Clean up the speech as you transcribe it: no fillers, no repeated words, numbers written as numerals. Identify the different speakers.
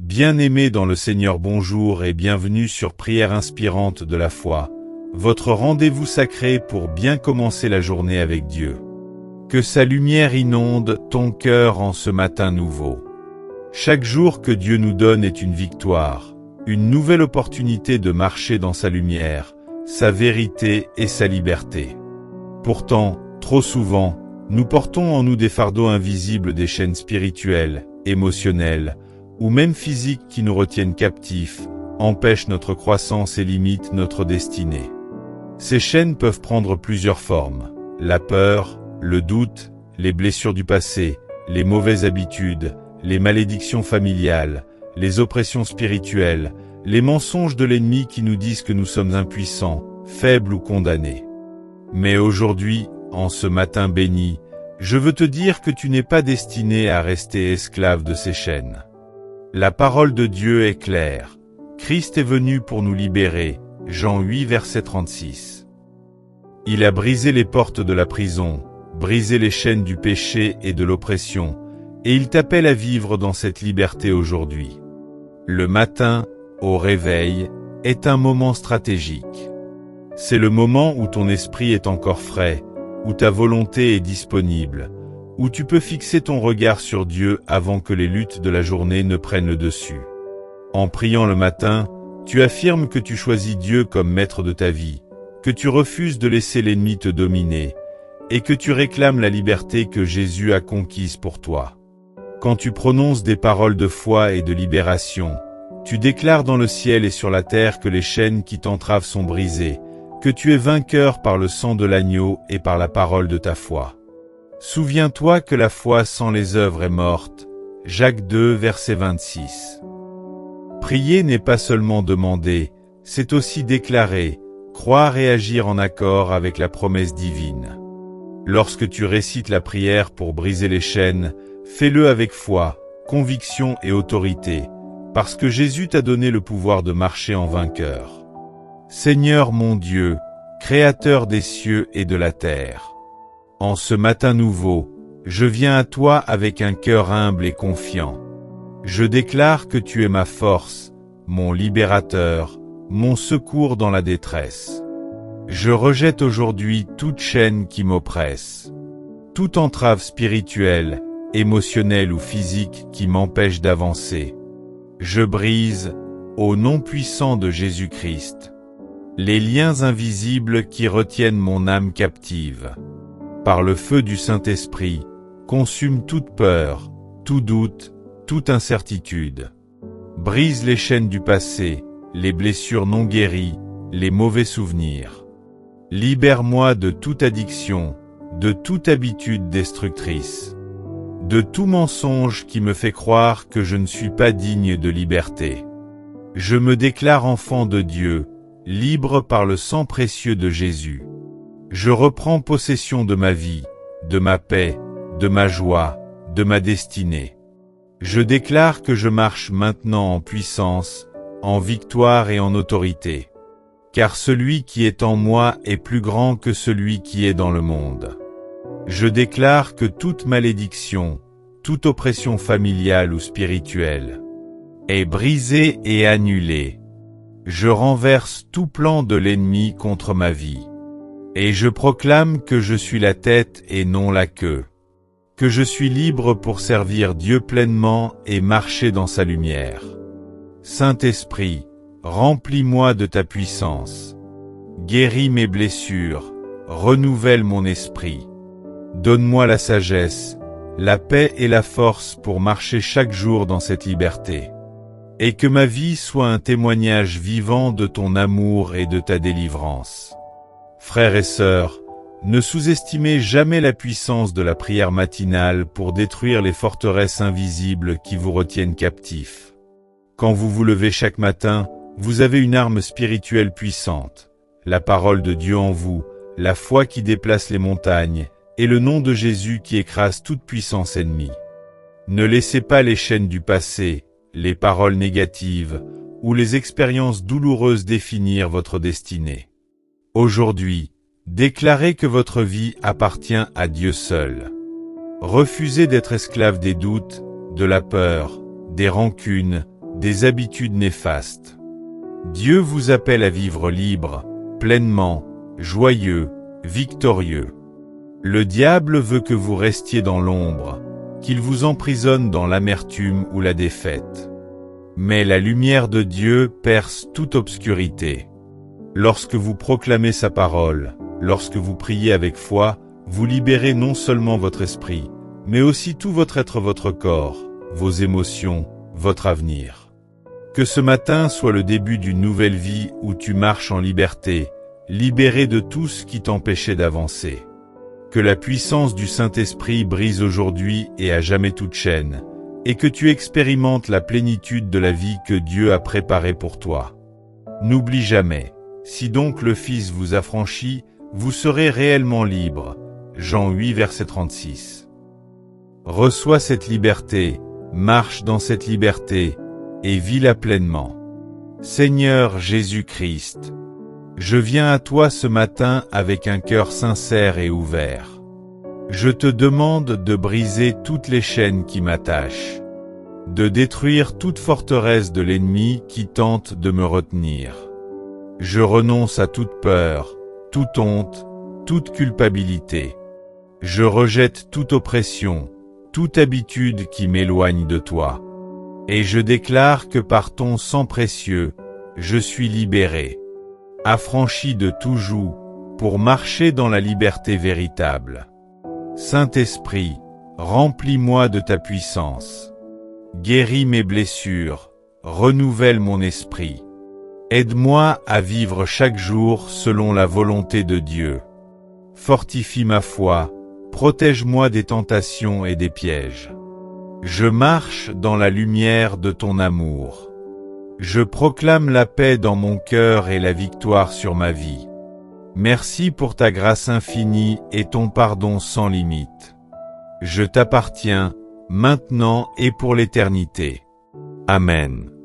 Speaker 1: Bien-aimés dans le Seigneur, bonjour et bienvenue sur Prière inspirante de la foi, votre rendez-vous sacré pour bien commencer la journée avec Dieu. Que sa lumière inonde ton cœur en ce matin nouveau. Chaque jour que Dieu nous donne est une victoire, une nouvelle opportunité de marcher dans sa lumière, sa vérité et sa liberté. Pourtant, trop souvent, nous portons en nous des fardeaux invisibles, des chaînes spirituelles, émotionnelles, ou même physiques qui nous retiennent captifs, empêchent notre croissance et limitent notre destinée. Ces chaînes peuvent prendre plusieurs formes: la peur, le doute, les blessures du passé, les mauvaises habitudes, les malédictions familiales, les oppressions spirituelles, les mensonges de l'ennemi qui nous disent que nous sommes impuissants, faibles ou condamnés. Mais aujourd'hui, en ce matin béni, je veux te dire que tu n'es pas destiné à rester esclave de ces chaînes. La parole de Dieu est claire. Christ est venu pour nous libérer. Jean 8, verset 36. Il a brisé les portes de la prison, brisé les chaînes du péché et de l'oppression, et il t'appelle à vivre dans cette liberté aujourd'hui. Le matin, au réveil, est un moment stratégique. C'est le moment où ton esprit est encore frais, où ta volonté est disponible, où tu peux fixer ton regard sur Dieu avant que les luttes de la journée ne prennent le dessus. En priant le matin, tu affirmes que tu choisis Dieu comme maître de ta vie, que tu refuses de laisser l'ennemi te dominer, et que tu réclames la liberté que Jésus a conquise pour toi. Quand tu prononces des paroles de foi et de libération, tu déclares dans le ciel et sur la terre que les chaînes qui t'entravent sont brisées, que tu es vainqueur par le sang de l'agneau et par la parole de ta foi. Souviens-toi que la foi sans les œuvres est morte. Jacques 2, verset 26. Prier n'est pas seulement demander, c'est aussi déclarer, croire et agir en accord avec la promesse divine. Lorsque tu récites la prière pour briser les chaînes, fais-le avec foi, conviction et autorité, parce que Jésus t'a donné le pouvoir de marcher en vainqueur. Seigneur mon Dieu, Créateur des cieux et de la terre, en ce matin nouveau, je viens à toi avec un cœur humble et confiant. Je déclare que tu es ma force, mon libérateur, mon secours dans la détresse. Je rejette aujourd'hui toute chaîne qui m'oppresse, toute entrave spirituelle, émotionnelle ou physique qui m'empêche d'avancer. Je brise, au nom puissant de Jésus-Christ, les liens invisibles qui retiennent mon âme captive. Par le feu du Saint-Esprit, consume toute peur, tout doute, toute incertitude. Brise les chaînes du passé, les blessures non guéries, les mauvais souvenirs. Libère-moi de toute addiction, de toute habitude destructrice, de tout mensonge qui me fait croire que je ne suis pas digne de liberté. Je me déclare enfant de Dieu, libre par le sang précieux de Jésus. Je reprends possession de ma vie, de ma paix, de ma joie, de ma destinée. Je déclare que je marche maintenant en puissance, en victoire et en autorité. Car celui qui est en moi est plus grand que celui qui est dans le monde. Je déclare que toute malédiction, toute oppression familiale ou spirituelle, est brisée et annulée. Je renverse tout plan de l'ennemi contre ma vie. Et je proclame que je suis la tête et non la queue. Que je suis libre pour servir Dieu pleinement et marcher dans sa lumière. Saint-Esprit, remplis-moi de ta puissance. Guéris mes blessures, renouvelle mon esprit. Donne-moi la sagesse, la paix et la force pour marcher chaque jour dans cette liberté. Et que ma vie soit un témoignage vivant de ton amour et de ta délivrance. Frères et sœurs, ne sous-estimez jamais la puissance de la prière matinale pour détruire les forteresses invisibles qui vous retiennent captifs. Quand vous vous levez chaque matin, vous avez une arme spirituelle puissante, la parole de Dieu en vous, la foi qui déplace les montagnes, et le nom de Jésus qui écrase toute puissance ennemie. Ne laissez pas les chaînes du passé, les paroles négatives, ou les expériences douloureuses définir votre destinée. Aujourd'hui, déclarez que votre vie appartient à Dieu seul. Refusez d'être esclave des doutes, de la peur, des rancunes, des habitudes néfastes. Dieu vous appelle à vivre libre, pleinement, joyeux, victorieux. Le diable veut que vous restiez dans l'ombre, qu'il vous emprisonne dans l'amertume ou la défaite. Mais la lumière de Dieu perce toute obscurité. Lorsque vous proclamez sa parole, lorsque vous priez avec foi, vous libérez non seulement votre esprit, mais aussi tout votre être, votre corps, vos émotions, votre avenir. Que ce matin soit le début d'une nouvelle vie où tu marches en liberté, libéré de tout ce qui t'empêchait d'avancer. Que la puissance du Saint-Esprit brise aujourd'hui et à jamais toute chaîne, et que tu expérimentes la plénitude de la vie que Dieu a préparée pour toi. N'oublie jamais, si donc le Fils vous affranchit, vous serez réellement libre. Jean 8 verset 36. Reçois cette liberté, marche dans cette liberté, et vis-la pleinement. Seigneur Jésus-Christ, je viens à toi ce matin avec un cœur sincère et ouvert. Je te demande de briser toutes les chaînes qui m'attachent, de détruire toute forteresse de l'ennemi qui tente de me retenir. Je renonce à toute peur, toute honte, toute culpabilité. Je rejette toute oppression, toute habitude qui m'éloigne de toi. Et je déclare que par ton sang précieux, je suis libéré, affranchi de tout joug, pour marcher dans la liberté véritable. Saint-Esprit, remplis-moi de ta puissance. Guéris mes blessures, renouvelle mon esprit. Aide-moi à vivre chaque jour selon la volonté de Dieu. Fortifie ma foi, protège-moi des tentations et des pièges. Je marche dans la lumière de ton amour. Je proclame la paix dans mon cœur et la victoire sur ma vie. Merci pour ta grâce infinie et ton pardon sans limite. Je t'appartiens, maintenant et pour l'éternité. Amen.